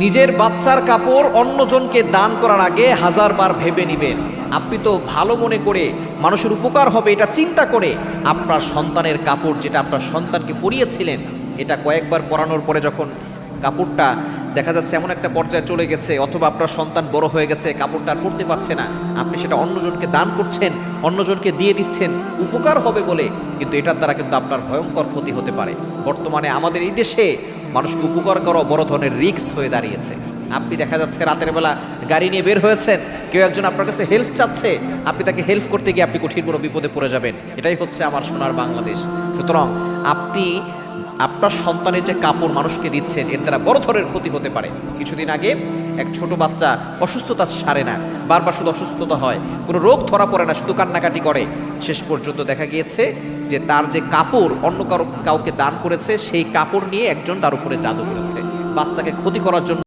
নিজের বাচ্চার কাপড় অন্যজনকে দান করার আগে হাজারবার ভেবে নেবেন। আপনি তো ভালো মনে করে মানুষের উপকার হবে এটা চিন্তা করে আপনার সন্তানের কাপড়, যেটা আপনার সন্তানকে পরিয়েছিলেন, এটা কয়েকবার পরানোর পরে যখন কাপড়টা দেখা যাচ্ছে এমন একটা পর্যায়ে চলে গেছে, অথবা আপনার সন্তান বড় হয়ে গেছে, কাপড়টা আর পরতে পারছে না, আপনি সেটা অন্যজনকে দান করছেন, অন্যজনকে দিয়ে দিচ্ছেন উপকার হবে বলে, কিন্তু এটার দ্বারা কিন্তু আপনার ভয়ঙ্কর ক্ষতি হতে পারে। বর্তমানে আমাদের এই দেশে মানুষকে উপকার করা বড় ধরনের রিস্ক হয়ে দাঁড়িয়েছে। আপনি দেখা যাচ্ছে রাতের বেলা গাড়ি নিয়ে বের হয়েছেন, কেউ একজন আপনার কাছে হেল্প চাচ্ছে, আপনি তাকে হেল্প করতে গিয়ে আপনি কঠিন কোনো বিপদে পড়ে যাবেন। এটাই হচ্ছে আমার সোনার বাংলাদেশ। সুতরাং আপনি আপনার সন্তানের যে কাপড় মানুষকে দিচ্ছেন, এর দ্বারা বড় ধরনের ক্ষতি হতে পারে। কিছুদিন আগে এক ছোট বাচ্চা অসুস্থতা সারে না, বারবার শুধু অসুস্থতা হয়, কোনো রোগ ধরা পড়ে না, শুধু কান্নাকাটি করে। শেষ পর্যন্ত দেখা গিয়েছে যে তার যে কাপড় অন্য কাউকে দান করেছে, সেই কাপড় নিয়ে একজন তার উপরে জাদু করেছে, বাচ্চাকে ক্ষতি করার জন্য